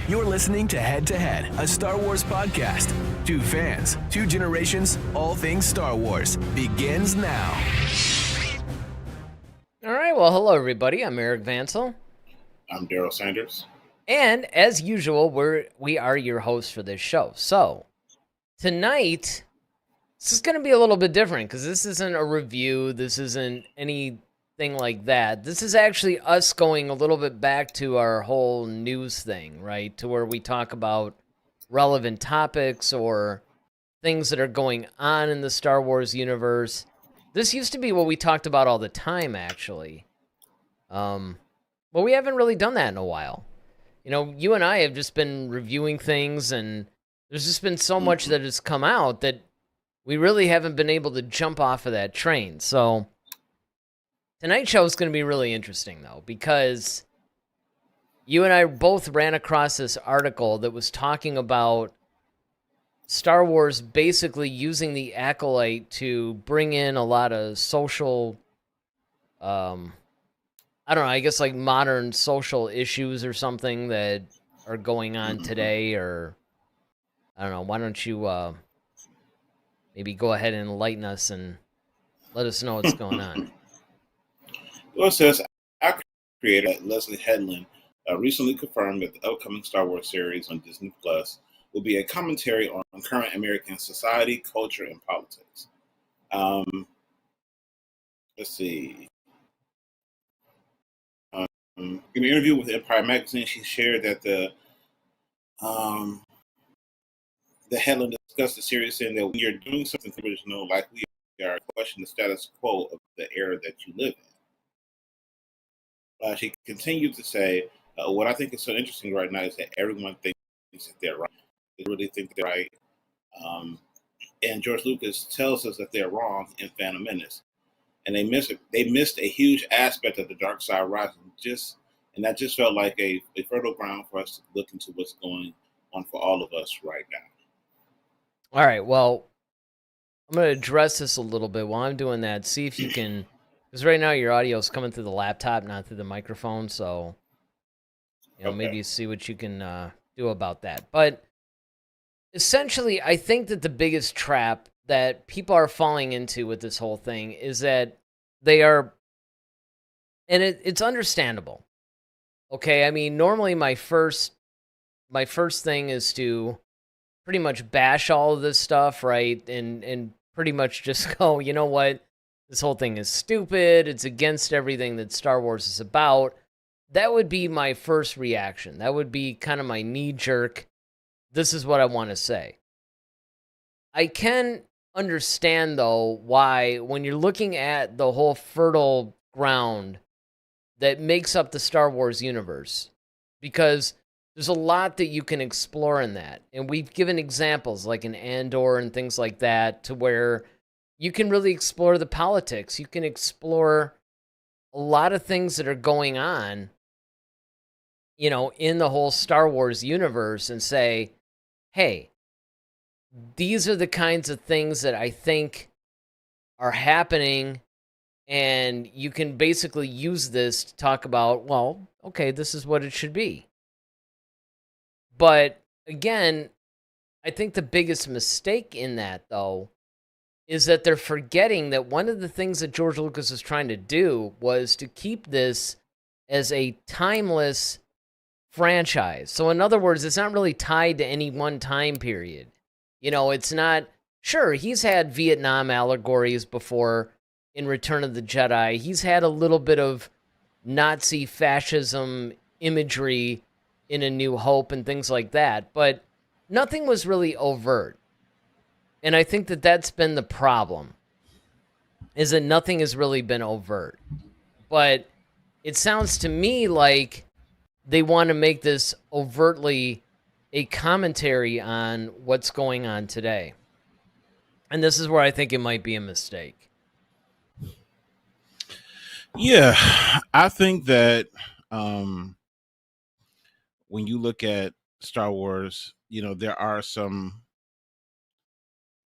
You're listening to Head, a Star Wars podcast. Two fans, two generations, all things Star Wars begins now. All right, well, hello, everybody. I'm Eric Vansel. I'm Daryl Sanders. And as usual, we are your hosts for this show. So, tonight, this is going to be a little bit different because this isn't a review. This isn't anything like that. This is actually us going a little bit back to our whole news thing, right? To where we talk about relevant topics or things that are going on in the Star Wars universe. This used to be what we talked about all the time, actually. But we haven't really done that in a while. You know, you and I have just been reviewing things, and there's just been so much that has come out that we really haven't been able to jump off of that train. So tonight's show is going to be really interesting, though, because you and I both ran across this article that was talking about Star Wars basically using the Acolyte to bring in a lot of social, I don't know, I guess like modern social issues or something that are going on today, or I don't know, why don't you maybe go ahead and enlighten us and let us know what's going on. Well, it says, our creator, Leslie Headland, recently confirmed that the upcoming Star Wars series on Disney Plus will be a commentary on current American society, culture, and politics. Let's see. In an interview with Empire Magazine, she shared that the Headland discussed the series, saying that when you're doing something original like we are, question the status quo of the era that you live in. She continued to say, what I think is so interesting right now is that everyone thinks that they're right. They really think they're right. And George Lucas tells us that they're wrong in Phantom Menace. And they missed a huge aspect of the Dark Side Rising. And that just felt like a fertile ground for us to look into what's going on for all of us right now. All right, well, I'm going to address this a little bit while I'm doing that. See if you can, because right now your audio is coming through the laptop, not through the microphone. So, maybe see what you can do about that. But essentially, I think that the biggest trap that people are falling into with this whole thing is that they are, and it's understandable. Okay, I mean, normally my first thing is to pretty much bash all of this stuff, right? And pretty much just go, you know what? This whole thing is stupid. It's against everything that Star Wars is about. That would be my first reaction. That would be kind of my knee-jerk, this is what I want to say. I can understand, though, why when you're looking at the whole fertile ground that makes up the Star Wars universe, because there's a lot that you can explore in that. And we've given examples like in Andor and things like that, to where you can really explore the politics. You can explore a lot of things that are going on, in the whole Star Wars universe and say, hey, these are the kinds of things that I think are happening, and you can basically use this to talk about, well, okay, this is what it should be. But again, I think the biggest mistake in that, though, is that they're forgetting that one of the things that George Lucas was trying to do was to keep this as a timeless franchise. So in other words, it's not really tied to any one time period. It's not, sure, he's had Vietnam allegories before in Return of the Jedi. He's had a little bit of Nazi fascism imagery in A New Hope and things like that, but nothing was really overt. And I think that that's been the problem, is that nothing has really been overt. But it sounds to me like they want to make this overtly a commentary on what's going on today. And this is where I think it might be a mistake. Yeah, I think that when you look at Star Wars, there are some,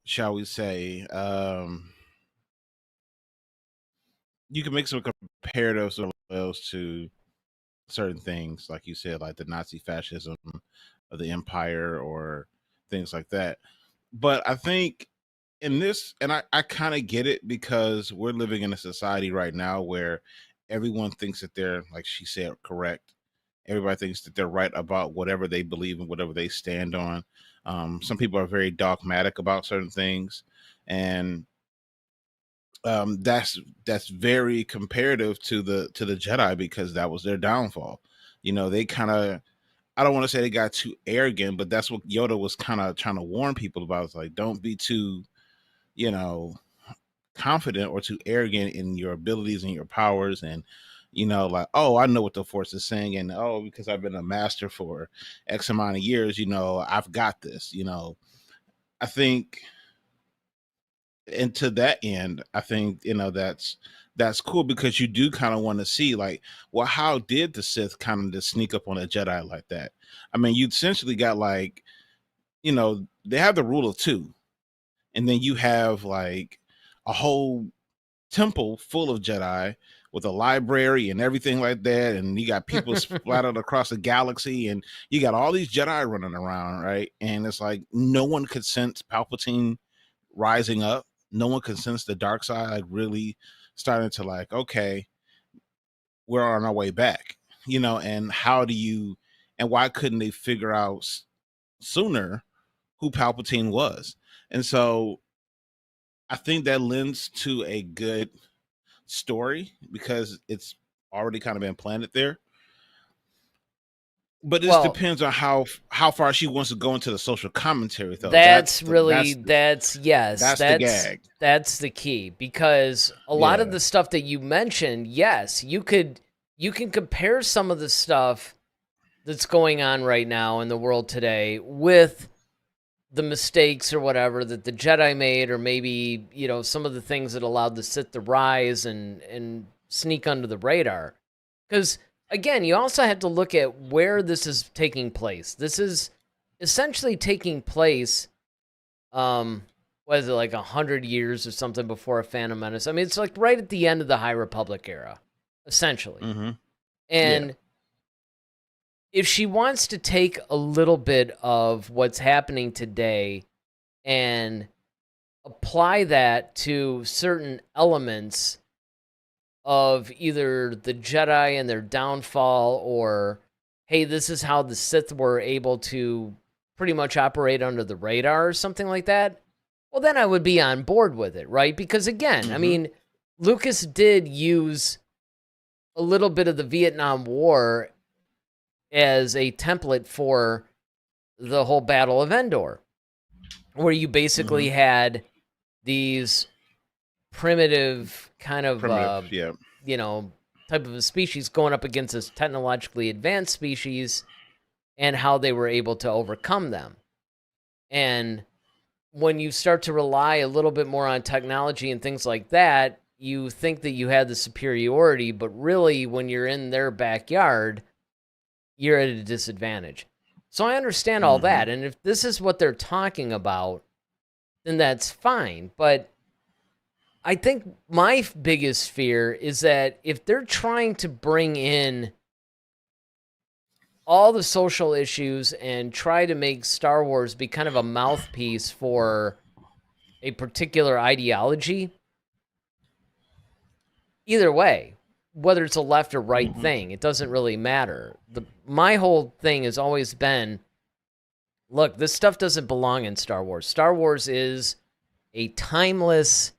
shall we say, you can make some comparatives to certain things, like you said, like the Nazi fascism the Empire or things like that. But I think in this, and I kind of get it, because we're living in a society right now where everyone thinks that they're, like she said, correct. Everybody thinks that they're right about whatever they believe and whatever they stand on. Some people are very dogmatic about certain things, and that's very comparative to the Jedi, because that was their downfall. They kind of, I don't want to say they got too arrogant, but that's what Yoda was kind of trying to warn people about. It's like, don't be too, you know, confident or too arrogant in your abilities and your powers, and like, oh, I know what the Force is saying, and oh, because I've been a master for X amount of years, I've got this. I think, and to that end, I think that's cool, because you do kind of want to see, like, well, how did the Sith kind of just sneak up on a Jedi like that? I mean, you essentially got, like, they have the rule of two, and then you have like a whole temple full of Jedi with a library and everything like that, and you got people splattered across the galaxy, and you got all these Jedi running around, right? And it's like no one could sense Palpatine rising up. No one could sense the dark side, like, really starting to, like, okay, we're on our way back, and and why couldn't they figure out sooner who Palpatine was? And so I think that lends to a good story, because it's already kind of been planted there. But this depends on how far she wants to go into the social commentary, though. That's the gag. That's the key, because a lot of the stuff that you mentioned, yes, you can compare some of the stuff that's going on right now in the world today with the mistakes or whatever that the Jedi made, or maybe, some of the things that allowed the Sith to rise and sneak under the radar. Because, again, you also have to look at where this is taking place. This is essentially taking place, what is it, like 100 years or something before A Phantom Menace? I mean, it's like right at the end of the High Republic era, essentially. Mm-hmm. And if she wants to take a little bit of what's happening today and apply that to certain elements of either the Jedi and their downfall, or, hey, this is how the Sith were able to pretty much operate under the radar or something like that, well, then I would be on board with it, right? Because, again, I mean, Lucas did use a little bit of the Vietnam War as a template for the whole Battle of Endor, where you basically had these primitive kind of, type of a species going up against this technologically advanced species, and how they were able to overcome them. And when you start to rely a little bit more on technology and things like that, you think that you had the superiority, but really, when you're in their backyard, you're at a disadvantage. So I understand all that, and if this is what they're talking about, then that's fine. But I think my biggest fear is that if they're trying to bring in all the social issues and try to make Star Wars be kind of a mouthpiece for a particular ideology, either way, whether it's a left or right thing, it doesn't really matter. My whole thing has always been, look, this stuff doesn't belong in Star Wars. Star Wars is a timeless,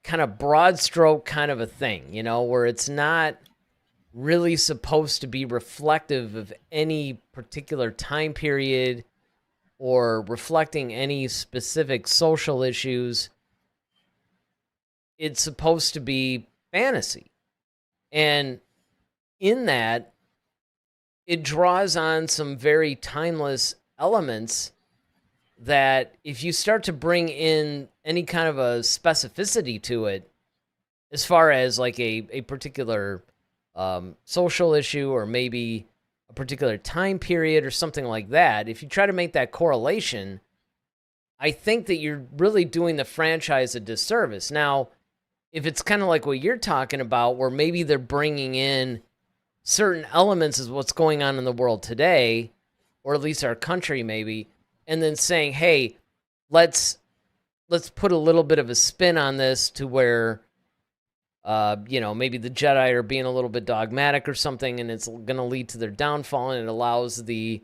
kind of broad stroke kind of a thing, where it's not really supposed to be reflective of any particular time period or reflecting any specific social issues. It's supposed to be fantasy. And in that, it draws on some very timeless elements that if you start to bring in any kind of a specificity to it, as far as like a particular social issue, or maybe a particular time period or something like that, if you try to make that correlation, I think that you're really doing the franchise a disservice. Now, if it's kind of like what you're talking about, where maybe they're bringing in certain elements of what's going on in the world today, or at least our country maybe, and then saying, hey, let's put a little bit of a spin on this to where maybe the Jedi are being a little bit dogmatic or something, and it's going to lead to their downfall, and it allows the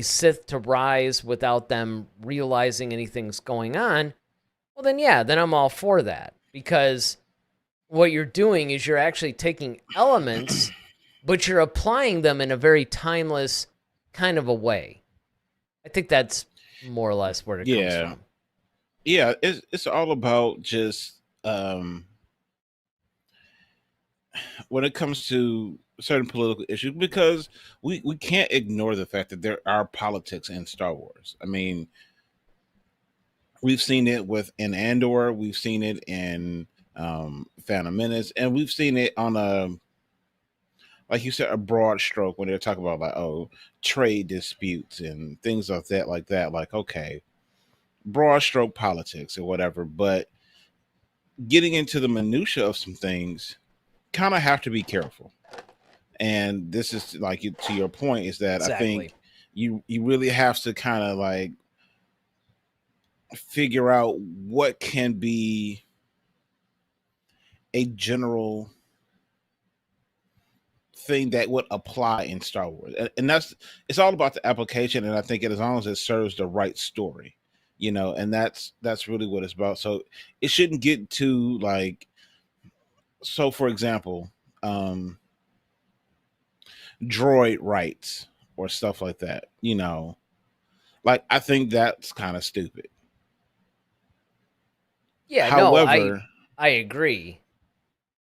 Sith to rise without them realizing anything's going on. Well, then, yeah, then I'm all for that, because what you're doing is you're actually taking elements, but you're applying them in a very timeless kind of a way. I think that's more or less where it comes from. Yeah, it's all about just when it comes to certain political issues, because we can't ignore the fact that there are politics in Star Wars. I mean, we've seen it in Andor, we've seen it in Phantom Menace, and we've seen it on like you said, a broad stroke when they're talking about like, trade disputes and things like that. Like, okay, broad stroke politics or whatever, but getting into the minutia of some things, kind of have to be careful. And this is like, to your point, is that exactly. I think you really have to kind of like figure out what can be a general thing that would apply in Star Wars, and it's all about the application. And I think as long as it serves the right story, and that's really what it's about. So it shouldn't get to like, so for example, droid rights or stuff like that, like I think that's kind of stupid. Yeah, however, no, I agree.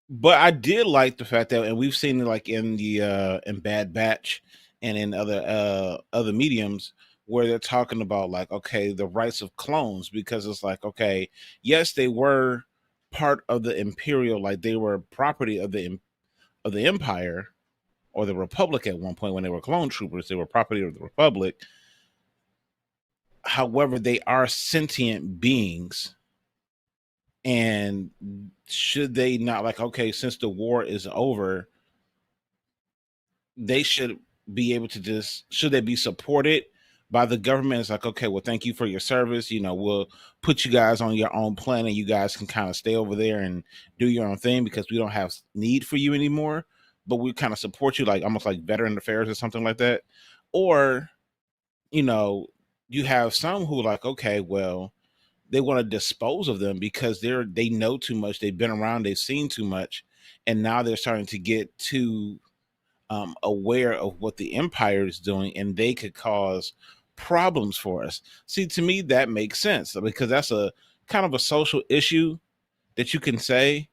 But I did like the fact that, and we've seen it like in the in Bad Batch and in other mediums, where they're talking about like, okay, the rights of clones, because it's like, okay, yes, they were part of the Imperial, like they were property of the Empire or the Republic at one point when they were clone troopers, they were property of the Republic. However, they are sentient beings. And should they not, like, okay, since the war is over, they should be able to just, should they be supported by the government? It's like, okay, well, thank you for your service. We'll put you guys on your own planet. You guys can kind of stay over there and do your own thing because we don't have need for you anymore. But we kind of support you, like almost like veteran affairs or something like that. Or, you have some who like, okay, well, they want to dispose of them because they know too much. They've been around, they've seen too much. And now they're starting to get too aware of what the Empire is doing, and they could cause problems for us. See, to me, that makes sense because that's a kind of a social issue that you can say,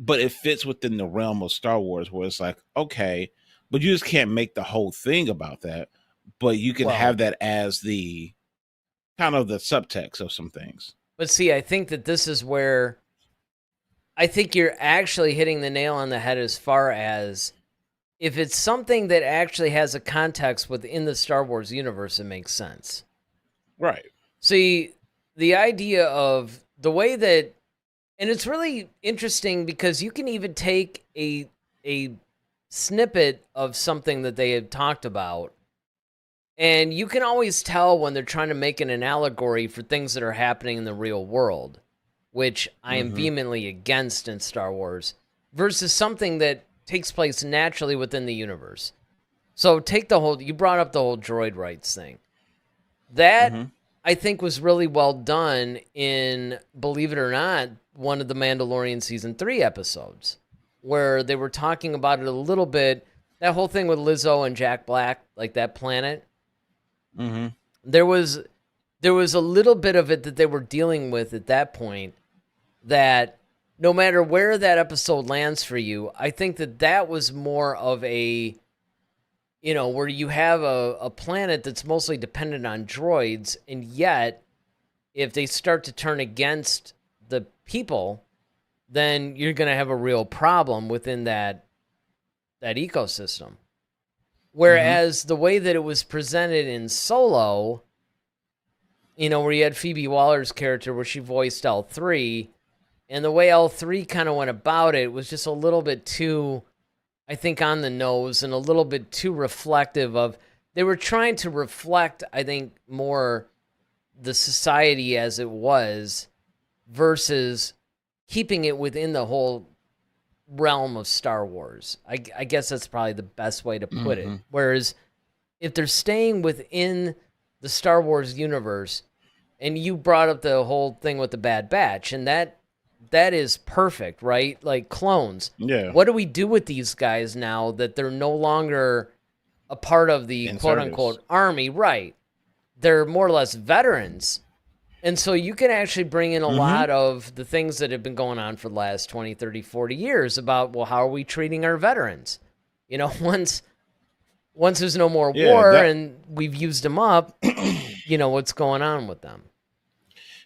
but it fits within the realm of Star Wars where it's like, okay, but you just can't make the whole thing about that. But you can have that as the kind of the subtext of some things. But see, I think that this is where I think you're actually hitting the nail on the head as far as if it's something that actually has a context within the Star Wars universe, it makes sense. Right. See, the idea of the way that, and it's really interesting because you can even take a snippet of something that they had talked about, and you can always tell when they're trying to make an allegory for things that are happening in the real world, which I am vehemently against in Star Wars, versus something that takes place naturally within the universe. So you brought up the whole droid rights thing. That, I think, was really well done in, believe it or not, one of the Mandalorian Season 3 episodes, where they were talking about it a little bit, that whole thing with Lizzo and Jack Black, like that planet. There was a little bit of it that they were dealing with at that point, that no matter where that episode lands for you, I think that was more of a, where you have a planet that's mostly dependent on droids, and yet if they start to turn against the people, then you're going to have a real problem within that ecosystem. Whereas the way that it was presented in Solo, where you had Phoebe Waller's character where she voiced L3, and the way L3 kind of went about it was just a little bit too, I think, on the nose and a little bit too reflective of they were trying to reflect, I think, more the society as it was versus keeping it within the whole realm of Star Wars. I guess that's probably the best way to put it. Whereas if they're staying within the Star Wars universe, and you brought up the whole thing with the Bad Batch, and that is perfect, right? Like clones. Yeah. What do we do with these guys now that they're no longer a part of the quote-unquote army? Right. They're more or less veterans. And so you can actually bring in a lot of the things that have been going on for the last 20, 30, 40 years about, well, how are we treating our veterans? You know, once there's no more war and we've used them up, you know, what's going on with them?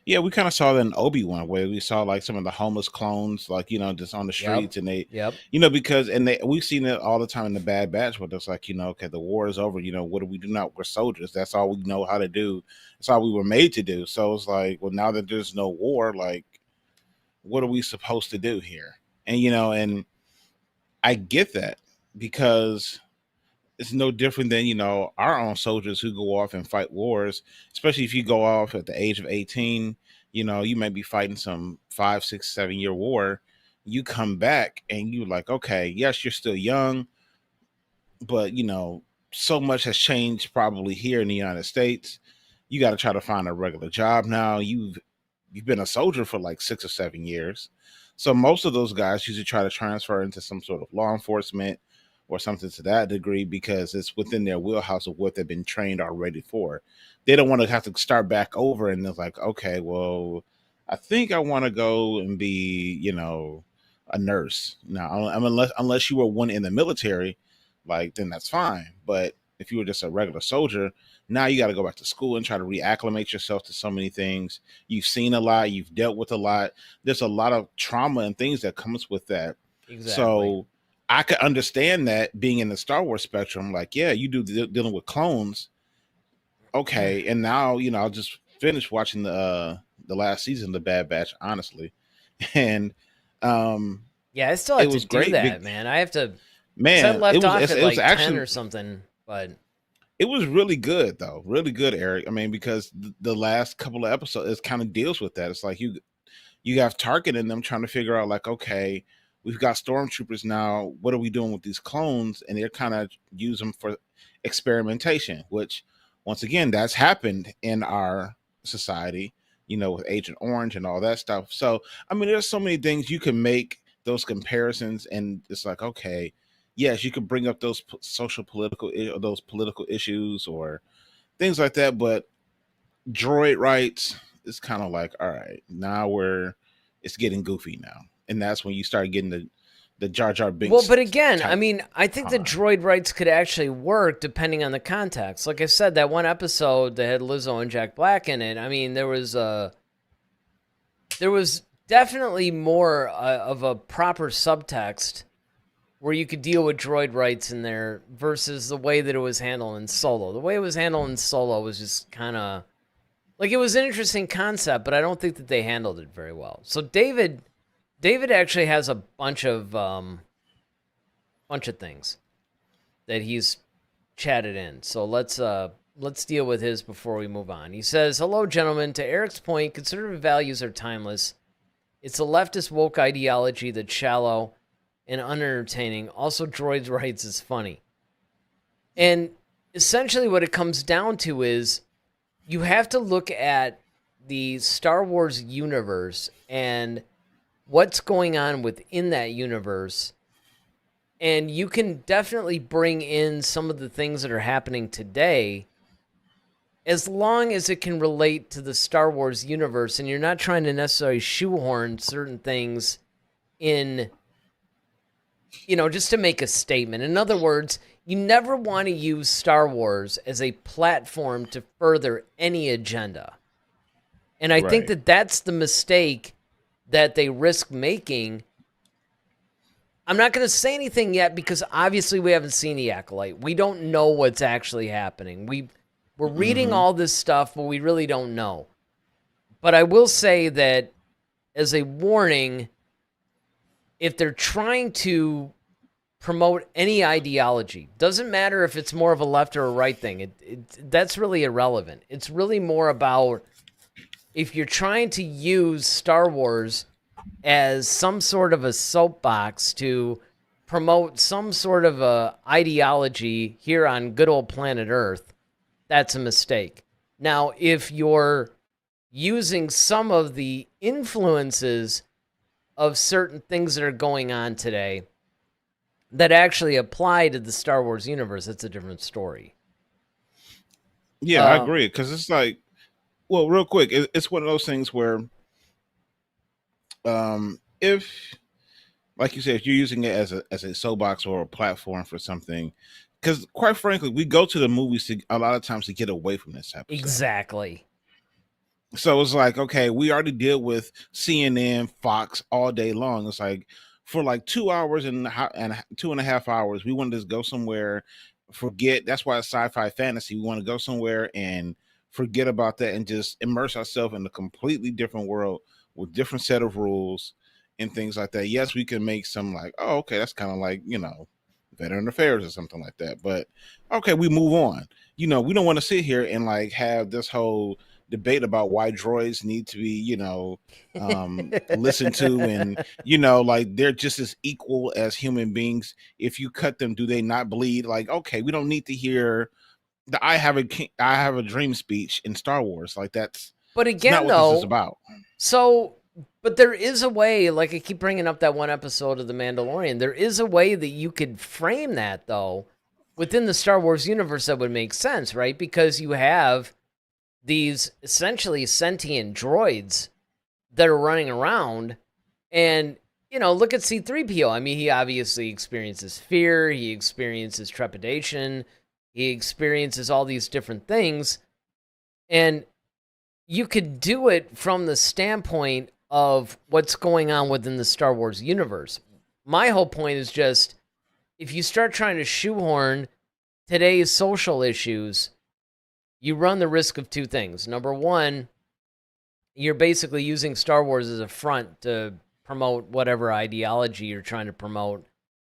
Yeah, we kind of saw that in Obi-Wan, where we saw like some of the homeless clones, like, you know, just on the streets, and they, you know, because we've seen it all the time in the Bad Batch, where it's like, you know, okay, the war is over. You know, what do we do now? We're soldiers. That's all we know how to do. That's all we were made to do. So it's like, well, now that there's no war, like, what are we supposed to do here? And you know, and I get that, because it's no different than, you know, our own soldiers who go off and fight wars, especially if you go off at the age of 18, you know, you may be fighting some 5, 6, 7 year war. You come back and you're like, okay, yes, you're still young, but you know, so much has changed probably here in the United States. You got to try to find a regular job now. You've been a soldier for like 6 or 7 years. So most of those guys usually try to transfer into some sort of law enforcement or something to that degree, because it's within their wheelhouse of what they've been trained already for. They don't want to have to start back over, and they're like, okay, well, I think I want to go and be, you know, a nurse. Now, I mean, unless you were one in the military, like, then that's fine. But if you were just a regular soldier, now you got to go back to school and try to reacclimate yourself to so many things. You've seen a lot, you've dealt with a lot. There's a lot of trauma and things that comes with that. Exactly. So I could understand that being in the Star Wars spectrum, like, yeah, you do dealing with clones. Okay. And now, you know, I'll just finish watching the last season of the Bad Batch, honestly. And yeah, I still have to do that, man. I have to, I left off at like 10 or something, but it was really good though. Really good, Eric. I mean, because the last couple of episodes, it kind of deals with that. It's like you have Tarkin and them trying to figure out, like, okay, we've got stormtroopers now. What are we doing with these clones? And they're kind of use them for experimentation, which, once again, that's happened in our society, you know, with Agent Orange and all that stuff. So, I mean, there's so many things you can make those comparisons, and it's like, okay, yes, you could bring up those those political issues or things like that, but droid rights is kind of like, all right, now it's getting goofy now. And that's when you start getting the Jar Jar Binks. Well, but again, I mean, I think the droid rights could actually work depending on the context. Like I said, that one episode that had Lizzo and Jack Black in it, I mean, there was definitely more of a proper subtext where you could deal with droid rights in there versus the way that it was handled in Solo. The way it was handled in Solo was just kind of like, it was an interesting concept, but I don't think that they handled it very well. So David actually has a bunch of things that he's chatted in. So let's deal with his before we move on. He says, "Hello, gentlemen. To Eric's point, conservative values are timeless. It's a leftist woke ideology that's shallow and unentertaining. Also, droids' rights is funny." And essentially what it comes down to is you have to look at the Star Wars universe and what's going on within that universe, and you can definitely bring in some of the things that are happening today as long as it can relate to the Star Wars universe, and you're not trying to necessarily shoehorn certain things in, you know, just to make a statement. In other words, you never want to use Star Wars as a platform to further any agenda. And I think that that's the mistake that they risk making. I'm not going to say anything yet because obviously we haven't seen the Acolyte. We don't know what's actually happening. We're reading all this stuff, but we really don't know. But I will say that as a warning, if they're trying to promote any ideology. Doesn't matter if it's more of a left or a right thing. That's really irrelevant. It's really more about if you're trying to use Star Wars as some sort of a soapbox to promote some sort of a ideology here on good old planet Earth, that's a mistake. Now, if you're using some of the influences of certain things that are going on today that actually apply to the Star Wars universe, it's a different story. Yeah, I agree. Because it's like, well, real quick, it's one of those things where, if, like you said, if you're using it as a soapbox or a platform for something, because quite frankly, we go to the movies a lot of times to get away from this type of stuff. Exactly. So it's like, okay, we already deal with CNN, Fox all day long. It's like for like 2 hours and 2.5 hours, we want to just go somewhere, forget. That's why it's sci-fi fantasy. We want to go somewhere and forget about that and just immerse ourselves in a completely different world with different set of rules and things like that. Yes, we can make some like, oh, okay, that's kind of like, Veteran Affairs or something like that. But okay, we move on. We don't want to sit here and like have this whole debate about why droids need to be, listened to, and like they're just as equal as human beings. If you cut them, do they not bleed? Like, okay, we don't need to hear the I have a dream speech in Star Wars. Like that's but again not what though this is about. So but there is a way, like I keep bringing up that one episode of The Mandalorian, there is a way that you could frame that though within the Star Wars universe that would make sense, right? Because you have these essentially sentient droids that are running around, and look at C-3PO. I mean, he obviously experiences fear, he experiences trepidation, he experiences all these different things, and you could do it from the standpoint of what's going on within the Star Wars universe. My whole point is just, if you start trying to shoehorn today's social issues, you run the risk of two things. Number one, you're basically using Star Wars as a front to promote whatever ideology you're trying to promote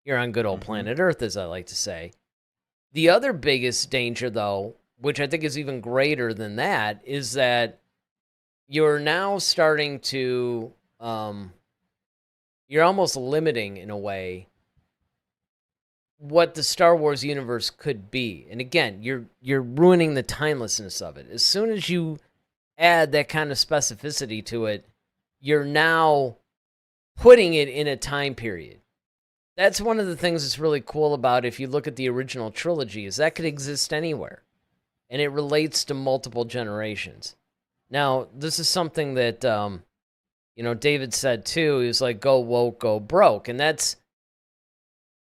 here on good old planet Earth, as I like to say. The other biggest danger, though, which I think is even greater than that, is that you're now starting to, you're almost limiting, in a way, what the Star Wars universe could be. And again, you're ruining the timelessness of it. As soon as you add that kind of specificity to it, you're now putting it in a time period. That's one of the things that's really cool about, if you look at the original trilogy, is that could exist anywhere. And it relates to multiple generations. Now, this is something that, David said too. He was like, go woke, go broke. And that's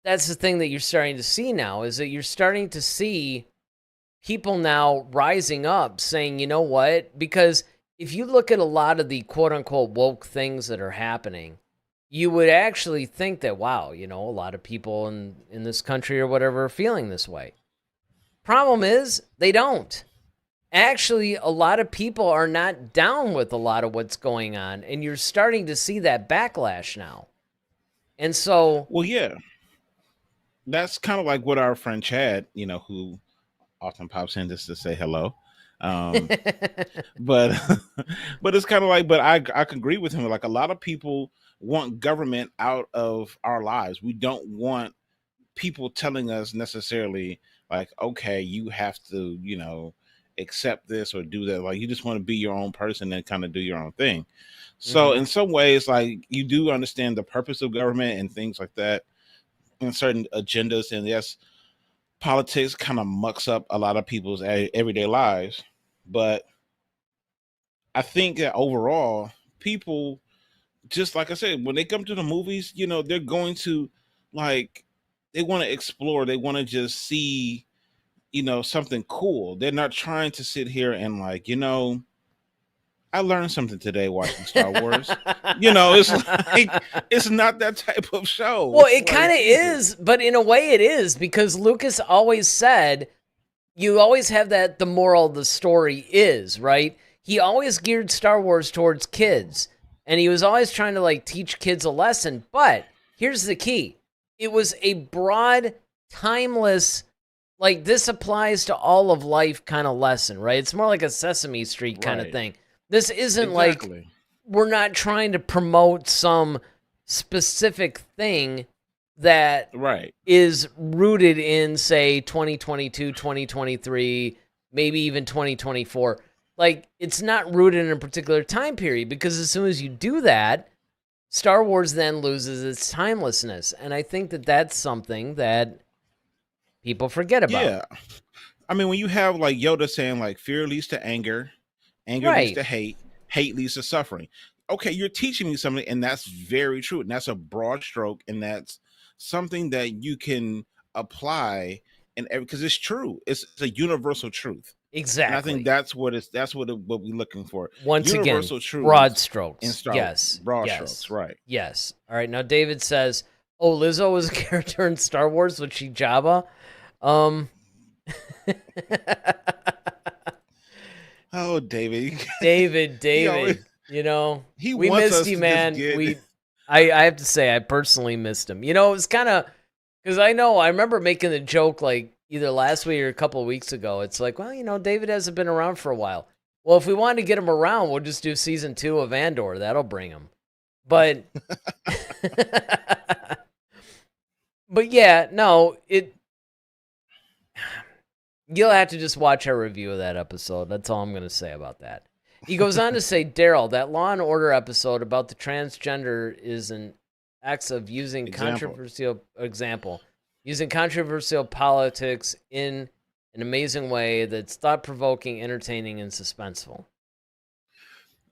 the thing that you're starting to see now, is that you're starting to see people now rising up saying, you know what? Because if you look at a lot of the quote-unquote woke things that are happening, you would actually think that, wow, a lot of people in this country or whatever are feeling this way. Problem is, they don't. Actually, a lot of people are not down with a lot of what's going on, and you're starting to see that backlash now. And so... Well, yeah. That's kind of like what our friend Chad, who often pops in just to say hello. But it's kind of like, but I can agree with him. Like, a lot of people want government out of our lives. We don't want people telling us necessarily like, okay, you have to, accept this or do that. Like, you just want to be your own person and kind of do your own thing. So in some ways, like, you do understand the purpose of government and things like that, and certain agendas, and yes, politics kind of mucks up a lot of people's everyday lives. But I think that overall, people, just like I said, when they come to the movies, they're going to, like, they want to explore, they want to just see, something cool. They're not trying to sit here and like, I learned something today watching Star Wars. It's like, it's not that type of show. Well, it kind of is, but in a way it is, because Lucas always said, you always have that, the moral of the story is, right? He always geared Star Wars towards kids, and he was always trying to like teach kids a lesson. But here's the key. it was a broad, timeless, like this applies to all of life kind of lesson, right? It's more like a Sesame Street kind of Right. thing. This isn't like Exactly. we're not trying to promote some specific thing that Right. is rooted in, say, 2022, 2023, maybe even 2024. Like, it's not rooted in a particular time period, because as soon as you do that, Star Wars then loses its timelessness. And I think that that's something that people forget about. Yeah. I mean, when you have like Yoda saying like fear leads to anger, anger leads Right. to hate, hate leads to suffering. Okay, you're teaching me something, and that's very true. And that's a broad stroke, and that's something that you can apply and because it's true. It's a universal truth. And I think Exactly. that's what we're looking for. Once again, Universal broad truths in strokes. Star Yes. broad Yes. strokes, right. Yes. All right. Now, David says, oh, Lizzo was a character in Star Wars. Was she Jabba? Oh, David. David, always- you know, he we wants missed us you, to man. just get I have to say, I personally missed him. You know, it was kind of, because I remember making the joke like either last week or a couple of weeks ago. It's like, well, you know, David hasn't been around for a while. Well, if we wanted to get him around, we'll just do season 2 of Andor. That'll bring him. But, but yeah, no, you'll have to just watch our review of that episode. That's all I'm going to say about that. He goes on to say, Daryl, that Law and Order episode about the transgender is an acts of using using controversial politics in an amazing way that's thought-provoking, entertaining, and suspenseful.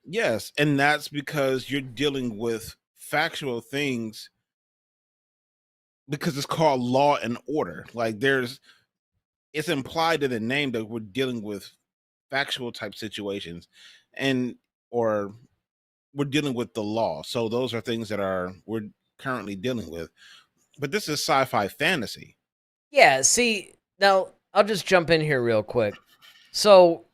Yes, and that's because you're dealing with factual things because it's called law and order. Like it's implied in the name that we're dealing with factual type situations or we're dealing with the law. So those are things that we're currently dealing with. But this is sci-fi fantasy. Yeah, see, now I'll just jump in here real quick. So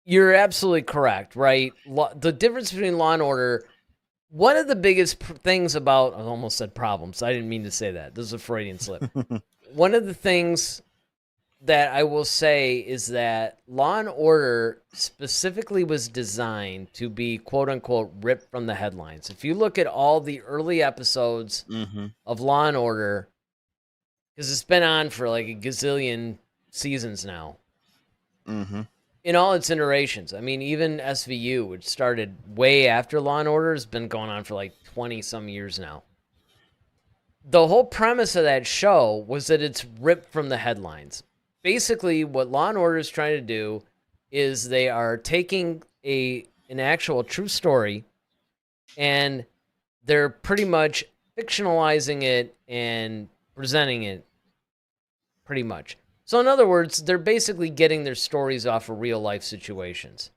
you're absolutely correct, right? The difference between Law and Order, one of the biggest things about, I almost said problems. I didn't mean to say that. This is a Freudian slip. One of the things that I will say is that Law and Order specifically was designed to be quote unquote ripped from the headlines. If you look at all the early episodes of Law and Order, because it's been on for like a gazillion seasons now, in all its iterations. I mean, even SVU, which started way after Law and Order, has been going on for like 20 some years now. The whole premise of that show was that it's ripped from the headlines. Basically, what Law and Order is trying to do is they are taking an actual true story and they're pretty much fictionalizing it and presenting it pretty much. So in other words, they're basically getting their stories off of real life situations.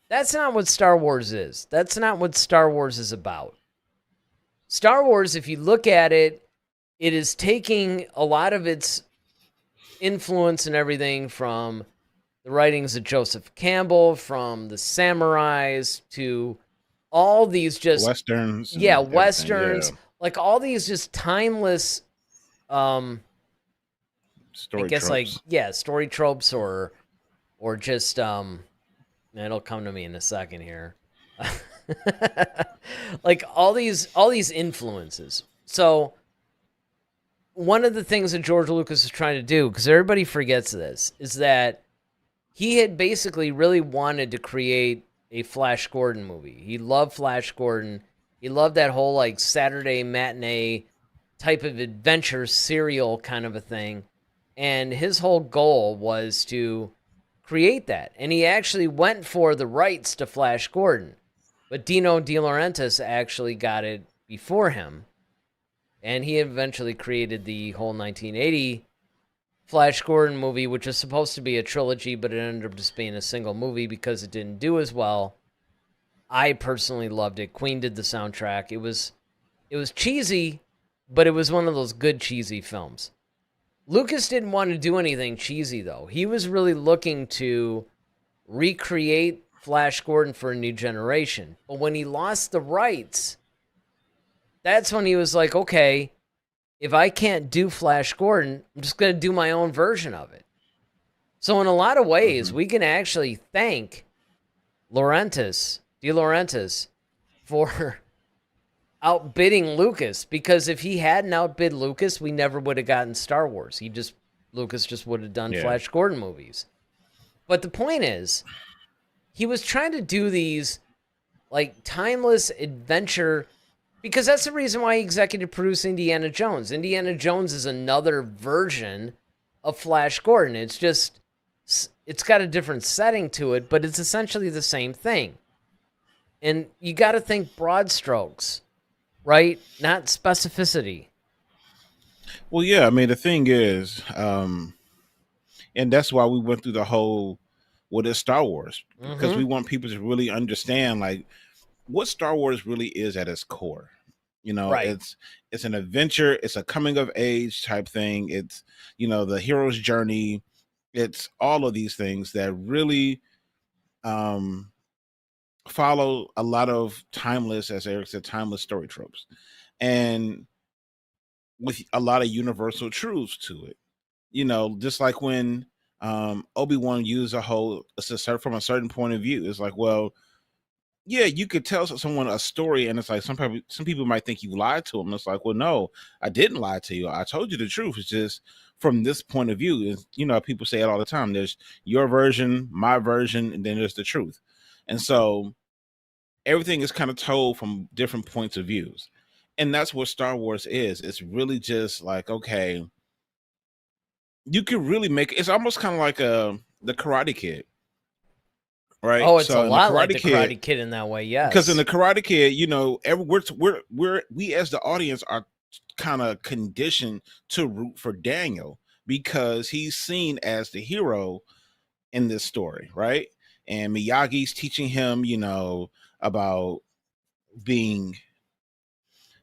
That's not what Star Wars is. That's not what Star Wars is about. Star Wars, if you look at it, it is taking a lot of its influence and everything from the writings of Joseph Campbell, from the samurais, to all these just westerns. Westerns. Like all these just timeless story tropes. Story tropes or just it'll come to me in a second here. Like all these influences. So one of the things that George Lucas is trying to do, because everybody forgets this, is that he had basically really wanted to create a Flash Gordon movie. He loved Flash Gordon. He loved that whole like Saturday matinee type of adventure serial kind of a thing. And his whole goal was to create that. And he actually went for the rights to Flash Gordon. But Dino De Laurentiis actually got it before him. And he eventually created the whole 1980 Flash Gordon movie, which was supposed to be a trilogy, but it ended up just being a single movie because it didn't do as well. I personally loved it. Queen did the soundtrack. It was cheesy, but it was one of those good cheesy films. Lucas didn't want to do anything cheesy, though. He was really looking to recreate Flash Gordon for a new generation. But when he lost the rights, that's when he was like, okay, if I can't do Flash Gordon, I'm just going to do my own version of it. So in a lot of ways, we can actually thank De Laurentiis, for outbidding Lucas, because if he hadn't outbid Lucas, we never would have gotten Star Wars. Lucas just would have done Flash Gordon movies. But the point is, he was trying to do these like timeless adventure, because that's the reason why he executive produced Indiana Jones. Indiana Jones is another version of Flash Gordon. It's got a different setting to it, but it's essentially the same thing. And you got to think broad strokes, right? Not specificity. Well, yeah, I mean, the thing is, and that's why we went through the whole what is Star Wars, because we want people to really understand like what Star Wars really is at its core. You know, Right. it's an adventure, it's a coming of age type thing. It's, you know, the hero's journey. It's all of these things that really follow a lot of timeless, as Eric said, timeless story tropes, and with a lot of universal truths to it. You know, just like when Obi-Wan used from a certain point of view. It's like, well, yeah, you could tell someone a story, and it's like some people might think you lied to them. It's like, well, no, I didn't lie to you. I told you the truth. It's just from this point of view. And, you know, people say it all the time. There's your version, my version, and then there's the truth. And so everything is kind of told from different points of views. And that's what Star Wars is. It's really just like, okay, you could really it's almost kind of like the Karate Kid. Right. Oh, it's So a in lot like the Karate Kid in that way, yes. Because in the Karate Kid, you know, we as the audience are kind of conditioned to root for Daniel because he's seen as the hero in this story, right? And Miyagi's teaching him, you know, about being,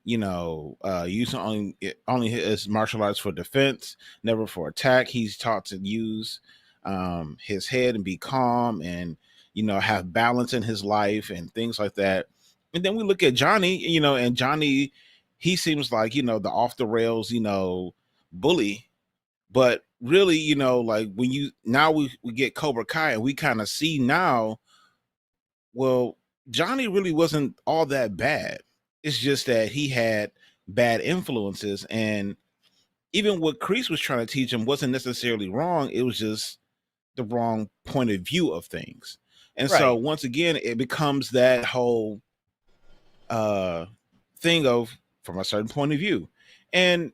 you know, using only his martial arts for defense, never for attack. He's taught to use his head and be calm and, you know, have balance in his life and things like that. And then we look at Johnny, you know, and Johnny, he seems like, you know, the off the rails, you know, bully. But really, you know, like when we get Cobra Kai and we kind of see now, well, Johnny really wasn't all that bad. It's just that he had bad influences. And even what Kreese was trying to teach him wasn't necessarily wrong. It was just the wrong point of view of things. And so once again, it becomes that whole thing of from a certain point of view. And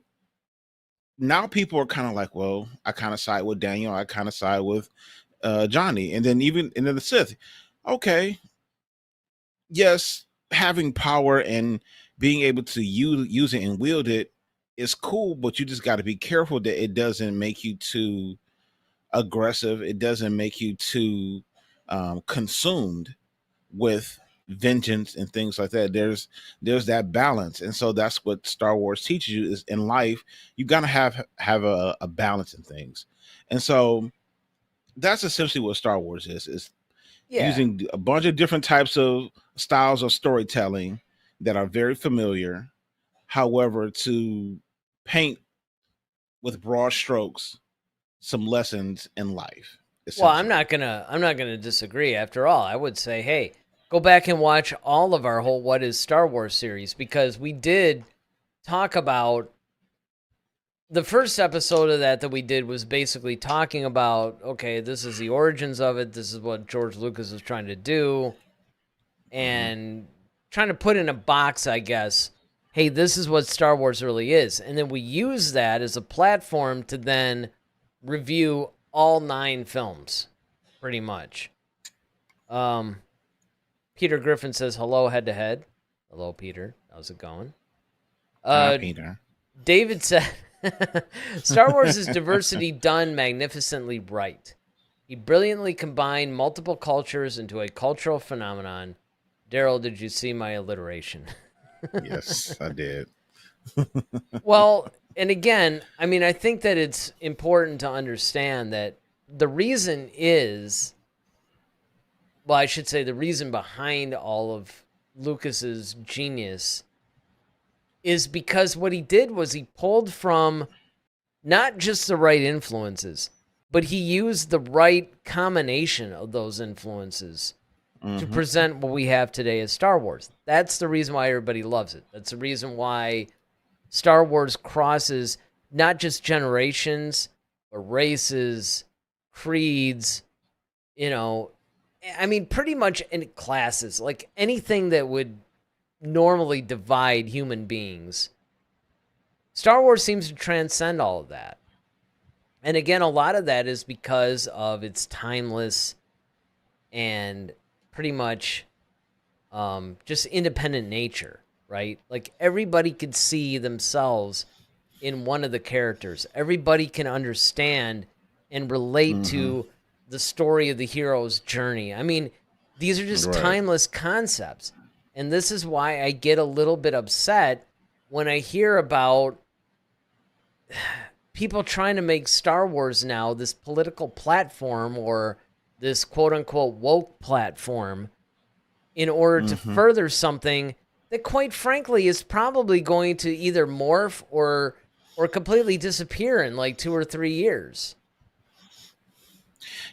now people are kind of like, well, I kind of side with Daniel. I kind of side with Johnny. And then the Sith. Okay. Yes, having power and being able to use it and wield it is cool, but you just got to be careful that it doesn't make you too aggressive. It doesn't make you too consumed with vengeance and things like that. There's that balance, and so that's what Star Wars teaches you is in life you gotta have a balance in things. And so that's essentially what Star Wars is using a bunch of different types of styles of storytelling that are very familiar, however, to paint with broad strokes some lessons in life. Well, I'm not gonna disagree. After all, I would say, hey, go back and watch all of our whole What is Star Wars series, because we did talk about the first episode of that we did was basically talking about, okay, this is the origins of it. This is what George Lucas was trying to do, and trying to put in a box, I guess. Hey, this is what Star Wars really is, and then we use that as a platform to then review all 9 films, pretty much. Peter Griffin says, hello, head to head. Hello, Peter. How's it going? Hi, Peter. David said, Star Wars is diversity done magnificently right. He brilliantly combined multiple cultures into a cultural phenomenon. Daryl, did you see my alliteration? Yes, I did. Well, and again, I mean, I think that it's important to understand that the reason is, well, I should say the reason behind all of Lucas's genius is because what he did was he pulled from not just the right influences, but he used the right combination of those influences to present what we have today as Star Wars. That's the reason why everybody loves it. That's the reason why Star Wars crosses not just generations, but races, creeds, I mean, pretty much in classes, like anything that would normally divide human beings. Star Wars seems to transcend all of that. And again, a lot of that is because of its timeless and pretty much just independent nature, right? Like everybody could see themselves in one of the characters. Everybody can understand and relate to the story of the hero's journey. I mean, these are just timeless concepts. And this is why I get a little bit upset when I hear about people trying to make Star Wars now this political platform or this quote-unquote woke platform in order to further something that, quite frankly, is probably going to either morph or completely disappear in like 2 or 3 years.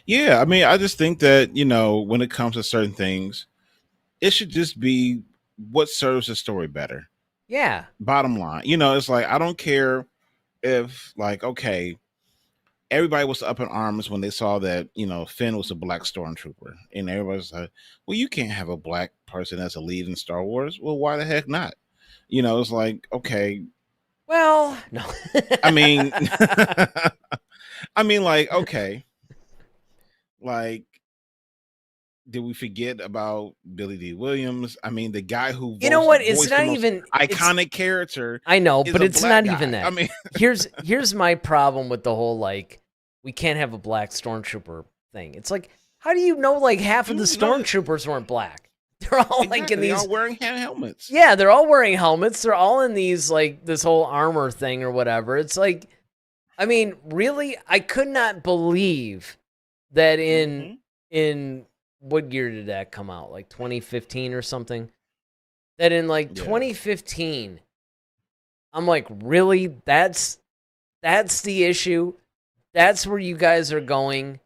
Yeah, I mean, I just think that, when it comes to certain things, it should just be what serves the story better. Yeah. Bottom line. It's like, I don't care if, like, okay, everybody was up in arms when they saw that, Finn was a black stormtrooper. And everybody's like, well, you can't have a black person as a lead in Star Wars. Well, why the heck not? It's like, okay. Well, no. I mean, like, okay. Like, did we forget about Billy D. Williams? I mean, the guy who it's not even iconic character. I know, but it's not even that. I mean, here's my problem with the whole like we can't have a black stormtrooper thing. It's like, how do you know like half of the stormtroopers weren't black? They're all like in these. They're all wearing helmets. Yeah, they're all wearing helmets. They're all in these like this whole armor thing or whatever. It's like, I mean, really, I could not believe that in what year did that come out? Like 2015 or something? That in like 2015, I'm like, really? That's the issue? That's where you guys are going?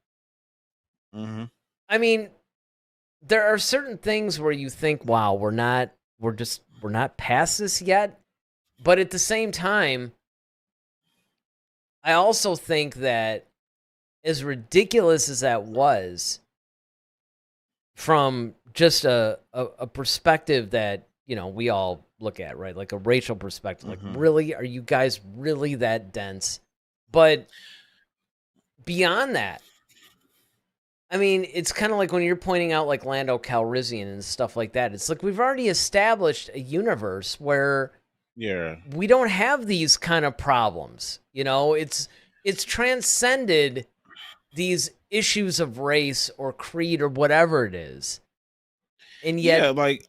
I mean, there are certain things where you think, wow, we're not past this yet. But at the same time, I also think that as ridiculous as that was, from just a perspective that, we all look at, right? Like a racial perspective. Like, really? Are you guys really that dense? But beyond that, I mean, it's kind of like when you're pointing out like Lando Calrissian and stuff like that. It's like we've already established a universe where we don't have these kind of problems. It's transcended these issues of race or creed or whatever it is. And yet, my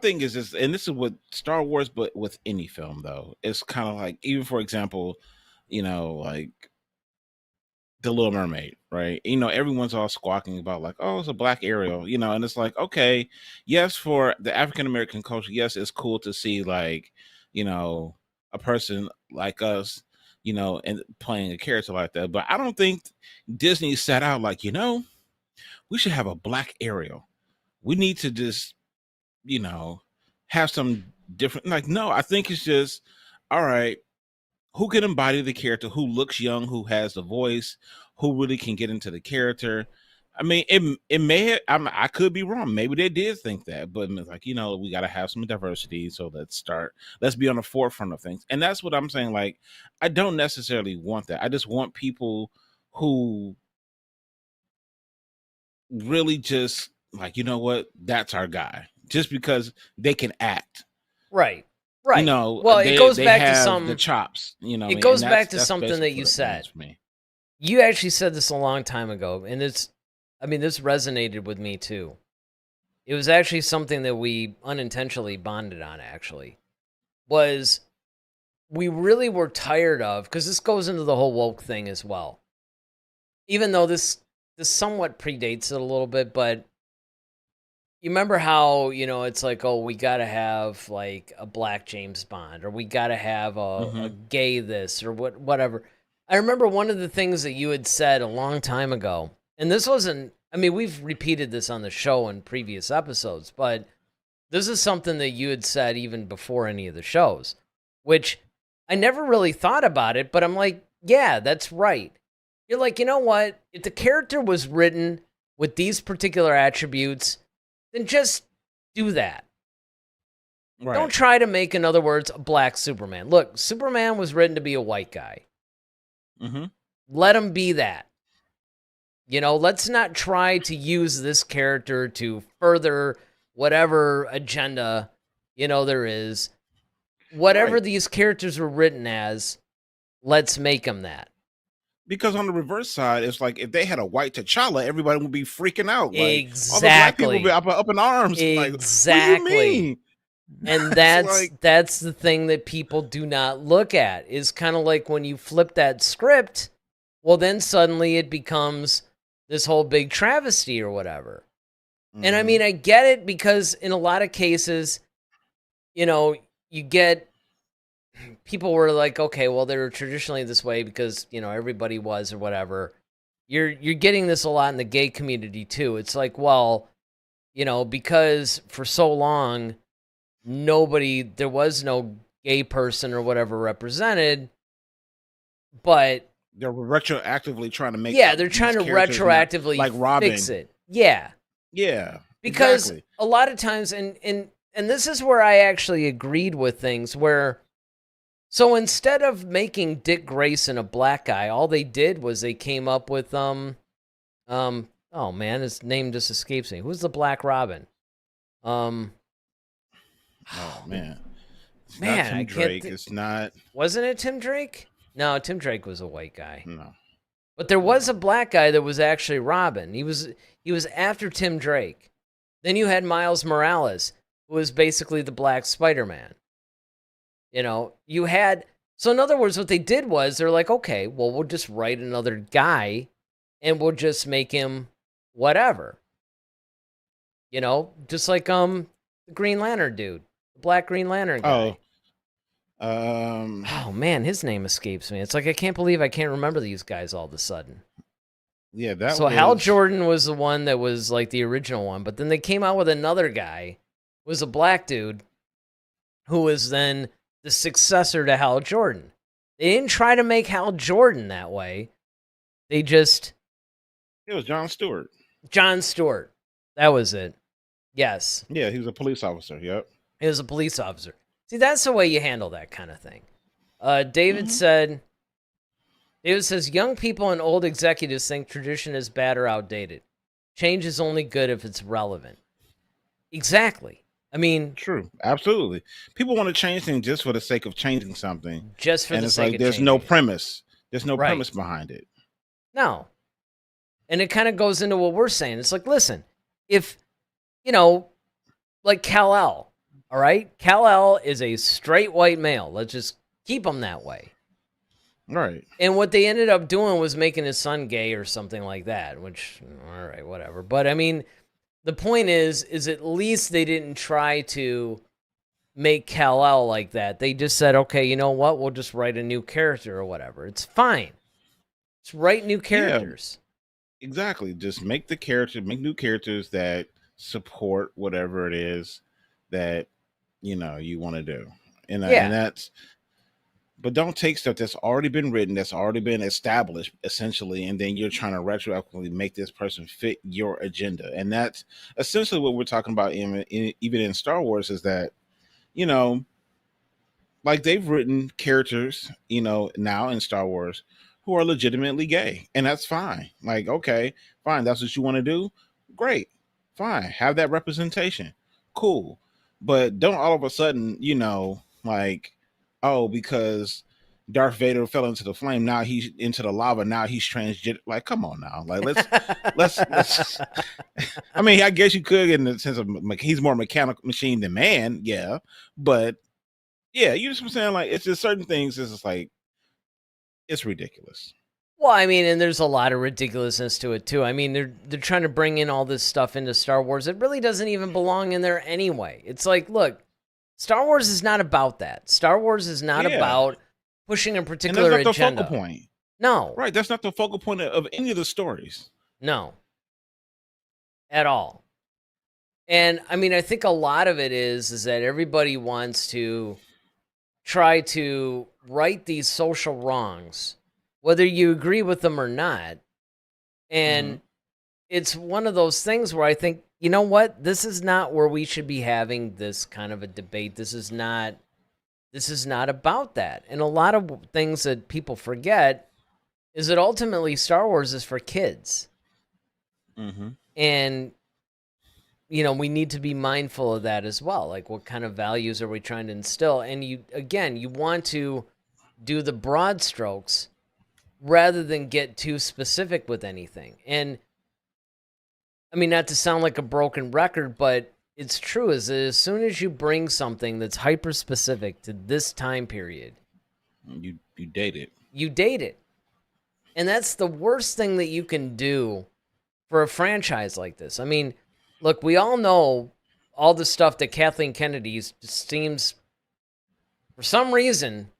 thing is this, and this is with Star Wars, but with any film though, it's kind of like, even for example, like The Little Mermaid, right? Everyone's all squawking about like, oh, it's a black Ariel, and it's like, okay, yes, for the African American culture, yes, it's cool to see like, a person like us, and playing a character like that. But I don't think Disney set out like, we should have a black Ariel. We need to just, have some different, like, no, I think it's just, all right, who can embody the character, who looks young, who has the voice, who really can get into the character. I mean, it may have, I could be wrong. Maybe they did think that, but it's like, we got to have some diversity. So let's be on the forefront of things. And that's what I'm saying. Like, I don't necessarily want that. I just want people who really just like, what, that's our guy, just because they can act. Right. Well, it goes back to the chops, it goes back to something that you said. You actually said this a long time ago, and this resonated with me too. It was actually something that we unintentionally bonded on, actually. Was we really were tired of, because this goes into the whole woke thing as well. Even though this somewhat predates it a little bit, but you remember how, it's like, oh, we got to have like a black James Bond, or we got to have a Hmm. gay this, or whatever. I remember one of the things that you had said a long time ago, and this wasn't, I mean, we've repeated this on the show in previous episodes, but this is something that you had said even before any of the shows, which I never really thought about it, but I'm like, yeah, that's right. You're like, you know what? If the character was written with these particular attributes, then just do that. Right. Don't try to make, in other words, a black Superman. Look, Superman was written to be a white guy. Hmm. Let him be that. Let's not try to use this character to further whatever agenda, there is. Whatever Right. these characters were written as, let's make them that. Because on the reverse side, it's like if they had a white T'Challa, everybody would be freaking out. Like all the black people would be Exactly. up in arms. Like, what do you Exactly. mean? And It's like, that's the thing that people do not look at. Is kind of like when you flip that script, well, then suddenly it becomes this whole big travesty or whatever. And I mhm. mean, I get it, because in a lot of cases, you get people were like, okay, well, they were traditionally this way because, everybody was or whatever. You're getting this a lot in the gay community too. It's like, well, because for so long there was no gay person or whatever represented, but They're retroactively trying to make yeah, they're these trying to characters not retroactively like fix Robin. it. Yeah. Yeah, Because exactly. a lot of times, and this is where I actually agreed with things, where so instead of making Dick Grayson a black guy, all they did was they came up with oh man, his name just escapes me. Who's the Black Robin? Um Oh man, it's not Man, I Tim can't Drake. It's not. wasn't it Tim Drake? No, Tim Drake was a white guy. No, But there was no. a black guy that was actually Robin. He was after Tim Drake. Then you had Miles Morales, who was basically the Black Spider-Man. You had, so in other words, what they did was they're like, okay, well, we'll just write another guy and we'll just make him whatever. Just like the Green Lantern dude, the Black Green Lantern guy. Oh, Oh man, his name escapes me. It's like I can't believe I can't remember these guys all of a sudden. yeah, that So Hal was. Jordan was the one that was like the original one, but then they came out with another guy, who was a black dude, who was then the successor to Hal Jordan. They didn't try to make Hal Jordan that way. They just It was John Stewart. John Stewart. That was it. Yes, Yeah, he was a police officer. Yep. he was a police officer. See, that's the way you handle that kind of thing. David Hmm. says, young people and old executives think tradition is bad or outdated. Change is only good if it's relevant. Exactly. I mean, True. Absolutely. People want to change things just for the sake of changing something, just for and the it's sake like of there's changing no it. premise. There's no Right. premise behind it. No. And it kind of goes into what we're saying. It's like, listen, if, like Kal-El, all right? Kal-El is a straight white male. Let's just keep him that way. Right. And what they ended up doing was making his son gay or something like that, which, all right, whatever. But I mean, the point is at least they didn't try to make Kal-El like that. They just said, okay, you know what? We'll just write a new character or whatever. It's fine. Just write new characters. Exactly. Just make new characters that support whatever it is that you want to do, and Yeah. that's. But don't take stuff that's already been written, that's already been established, essentially, and then you're trying to retroactively make this person fit your agenda, and that's essentially what we're talking about. Even in Star Wars, is that you know, like they've written characters, now in Star Wars who are legitimately gay, and that's fine. Like, okay, fine, that's what you want to do. Great, fine, have that representation. Cool, but don't all of a sudden, like, oh, because Darth Vader fell into the flame, now he's into the lava. Now he's transgender. Like, come on now. Like, let's. I mean, I guess you could in the sense of he's more mechanical machine than man, yeah, but yeah, you know what I'm saying? Like, it's just certain things. It's just like it's ridiculous. Well, I mean, and there's a lot of ridiculousness to it too. I mean, they're trying to bring in all this stuff into Star Wars. It really doesn't even belong in there anyway. It's like, look, Star Wars is not about that. Star Wars is not Yeah. about pushing a And particular that's not agenda. the focal point. No. Right. That's not the focal point of any of the stories. No. At all. And I mean, I think a lot of it is that everybody wants to try to right these social wrongs, whether you agree with them or not. And it's one of those things where I think, you know what? This is not where we should be having this kind of a debate. This is not about that. And a lot of things that people forget is that ultimately Star Wars is for kids. And we need to be mindful of that as well. Like, what kind of values are we trying to instill? And you want to do the broad strokes rather than get too specific with anything. And I mean, not to sound like a broken record, but it's true, is that as soon as you bring something that's hyper specific to this time period, you date it. You date it. And that's the worst thing that you can do for a franchise like this. I mean, look, we all know all the stuff that Kathleen Kennedy just seems, for some reason,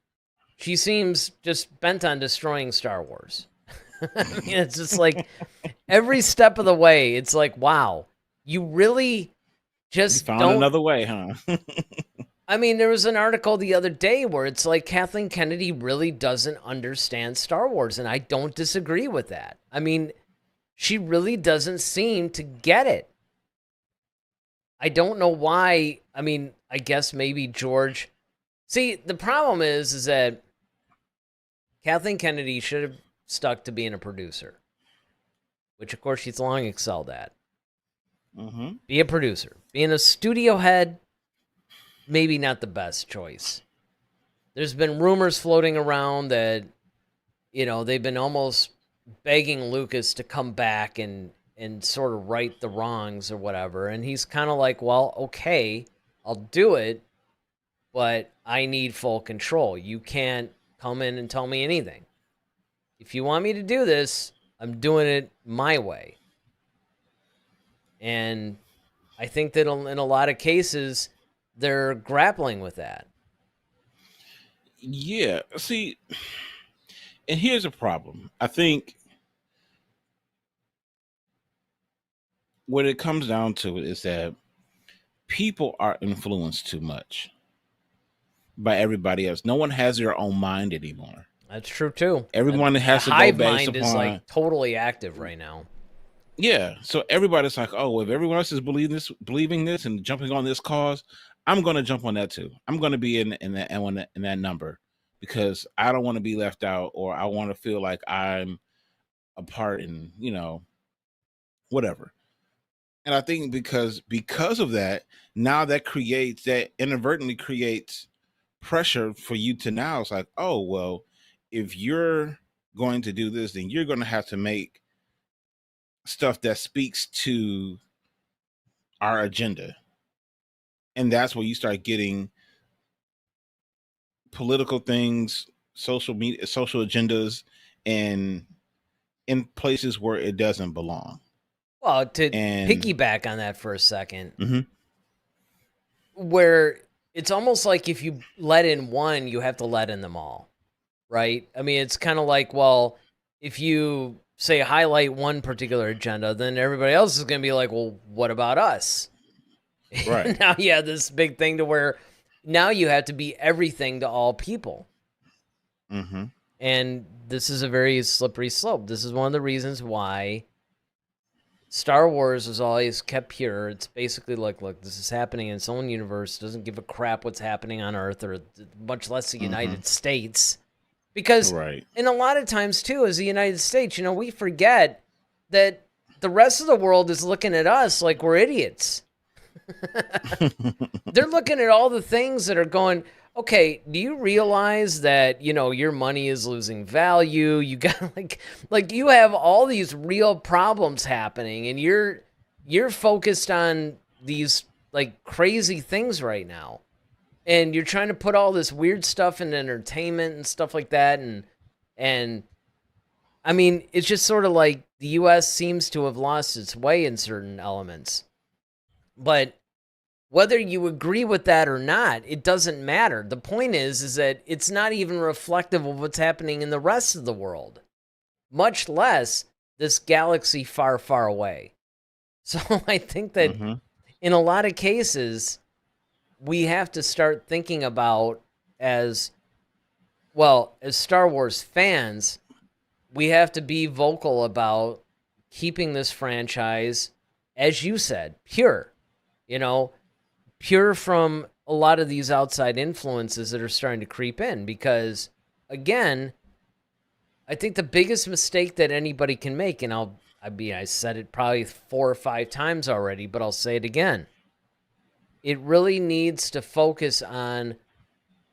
she seems just bent on destroying Star Wars. I mean, it's just like every step of the way, it's like, wow, you really just found don't... another way, huh? I mean, there was an article the other day where it's like Kathleen Kennedy really doesn't understand Star Wars, and I don't disagree with that. I mean, she really doesn't seem to get it. I don't know why. I mean, I guess maybe George... See, the problem is that Kathleen Kennedy should have stuck to being a producer, which, of course, she's long excelled at. Be a producer. Being a studio head, maybe not the best choice. There's been rumors floating around that, they've been almost begging Lucas to come back and sort of right the wrongs or whatever. And he's kind of like, well, okay, I'll do it, but I need full control. You can't come in and tell me anything. If you want me to do this, I'm doing it my way. And I think that in a lot of cases, they're grappling with that. Yeah. See, and here's a problem. I think what it comes down to is that people are influenced too much by everybody else. No one has their own mind anymore. That's true too. Everyone has to go hive based mind upon... is like totally active right now. Yeah, so everybody's like, oh, if everyone else is believing this and jumping on this cause, I'm going to jump on that too. I'm going to be in that number because I don't want to be left out, or I want to feel like I'm a part in, whatever. And I think because of that, now that inadvertently creates pressure for you to now. It's like, oh, well, if you're going to do this, then you're going to have to make stuff that speaks to our agenda. And that's where you start getting political things, social media, social agendas, and in places where it doesn't belong. Well, to piggyback on that for a second, where it's almost like if you let in one, you have to let in them all, right? I mean, it's kind of like, well, if you say highlight one particular agenda, then everybody else is going to be like, well, what about us? Right. Now you have this big thing to where now you have to be everything to all people. And this is a very slippery slope. This is one of the reasons why Star Wars is always kept pure. It's basically like, look, this is happening in its own universe. It doesn't give a crap what's happening on Earth, or much less the United States. Because in a lot of times, too, as the United States, we forget that the rest of the world is looking at us like we're idiots. They're looking at all the things that are going, okay, do you realize that, your money is losing value? You got like you have all these real problems happening, and you're focused on these like crazy things right now. And you're trying to put all this weird stuff in entertainment and stuff like that, and I mean, it's just sort of like the U.S. seems to have lost its way in certain elements. But whether you agree with that or not, it doesn't matter. The point is that it's not even reflective of what's happening in the rest of the world, much less this galaxy far, far away. So I think that in a lot of cases, we have to start thinking about as Star Wars fans, we have to be vocal about keeping this franchise, as you said, pure. Pure from a lot of these outside influences that are starting to creep in. Because, again, I think the biggest mistake that anybody can make, and I said it probably 4 or 5 times already, but I'll say it again. It really needs to focus on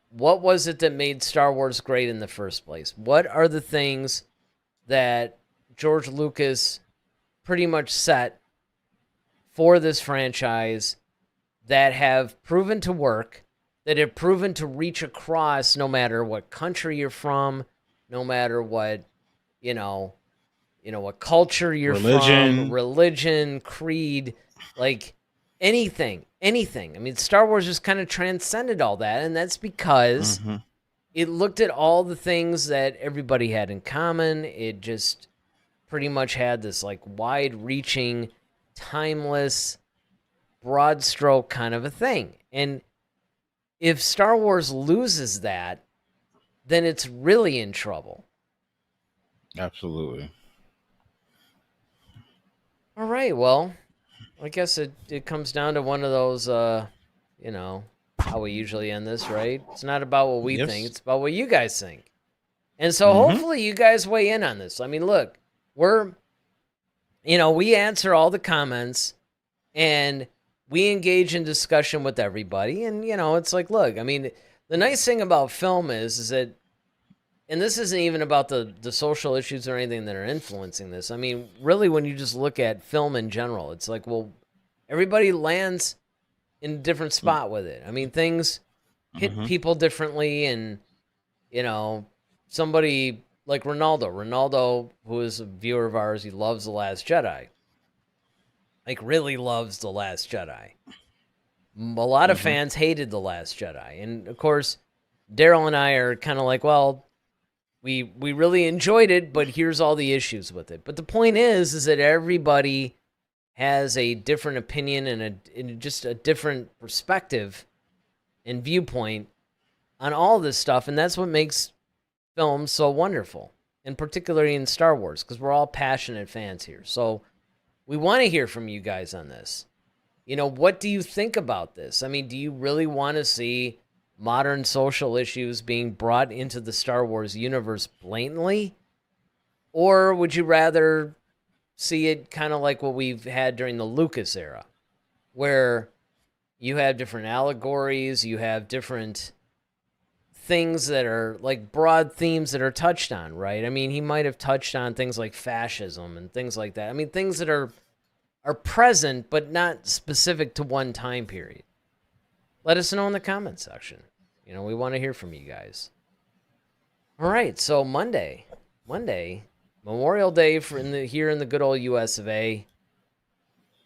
what was it that made Star Wars great in the first place? What are the things that George Lucas pretty much set for this franchise that have proven to work, that have proven to reach across no matter what country you're from, no matter what, what culture you're from, religion, creed, like anything. I mean, Star Wars just kind of transcended all that, and that's because it looked at all the things that everybody had in common. It just pretty much had this like wide-reaching, timeless, broad stroke kind of a thing. And if Star Wars loses that, then it's really in trouble. Absolutely. All right, well, I guess it comes down to one of those, how we usually end this, right? It's not about what we think, it's about what you guys think. And so hopefully you guys weigh in on this. I mean, look, we answer all the comments and we engage in discussion with everybody. And, it's like, look, I mean, the nice thing about film is that, and this isn't even about the social issues or anything that are influencing this. I mean, really, when you just look at film in general, it's like, well, everybody lands in a different spot with it. I mean, things hit people differently. And, somebody like Ronaldo, who is a viewer of ours, he loves The Last Jedi. Like, really loves The Last Jedi. A lot of fans hated The Last Jedi. And, of course, Daryl and I are kind of like, well, we really enjoyed it, but here's all the issues with it. But the point is that everybody has a different opinion and just a different perspective and viewpoint on all this stuff. And that's what makes film so wonderful, and particularly in Star Wars, because we're all passionate fans here. So we want to hear from you guys on this. What do you think about this? I mean, do you really want to see modern social issues being brought into the Star Wars universe blatantly? Or would you rather see it kind of like what we've had during the Lucas era, where you have different allegories, you have different things that are like broad themes that are touched on, right? I mean, he might have touched on things like fascism and things like that. I mean, things that are present, but not specific to one time period. Let us know in the comments section. We want to hear from you guys. All right, so Monday, Memorial Day here in the good old US of A.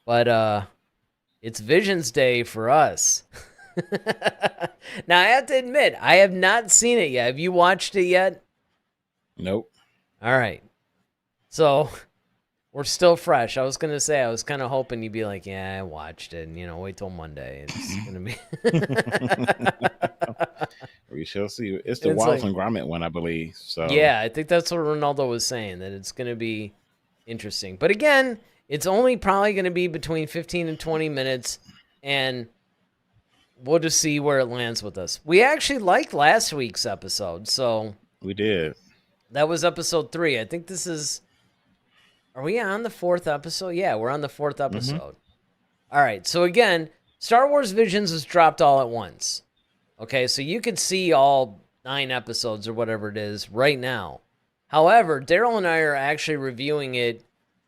But it's Visions Day for us. Now, I have to admit, I have not seen it yet. Have you watched it yet? Nope. All right. So we're still fresh. I was going to say, I was kind of hoping you'd be like, yeah, I watched it. And, wait till Monday. It's going to be... We shall see. It's the Wallace and Gromit one, I believe. So yeah, I think that's what Ronaldo was saying, that it's going to be interesting. But again, it's only probably going to be between 15 and 20 minutes, and we'll just see where it lands with us. We actually liked last week's episode, so... We did. That was episode 3. I think this is... Are we on the 4th episode? Yeah, we're on the 4th episode. All right, so again, Star Wars Visions was dropped all at once. Okay, so you could see all 9 episodes or whatever it is right now. However, Daryl and I are actually reviewing it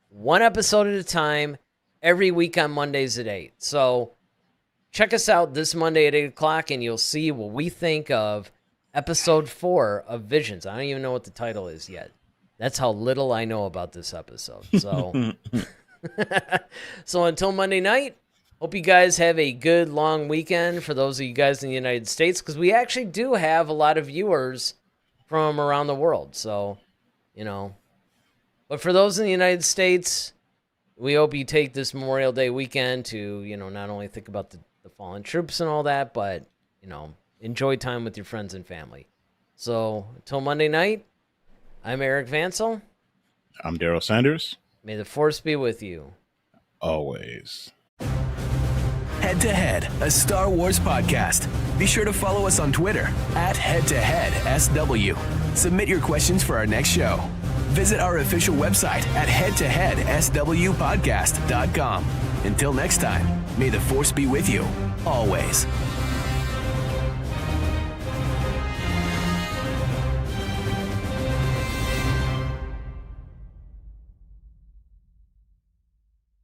one episode at a time every week on Mondays at 8. So check us out this Monday at 8 o'clock, and you'll see what we think of episode 4 of Visions. I don't even know what the title is yet. That's how little I know about this episode. So, so until Monday night, hope you guys have a good long weekend for those of you guys in the United States, because we actually do have a lot of viewers from around the world. So, but for those in the United States, we hope you take this Memorial Day weekend to, not only think about the fallen troops and all that, but, enjoy time with your friends and family. So until Monday night, I'm Eric Vansel. I'm Daryl Sanders. May the force be with you. Always. Head to Head, a Star Wars podcast. Be sure to follow us on Twitter @HeadToHeadSW. Submit your questions for our next show. Visit our official website at headtoheadswpodcast.com. Until next time, may the force be with you, always.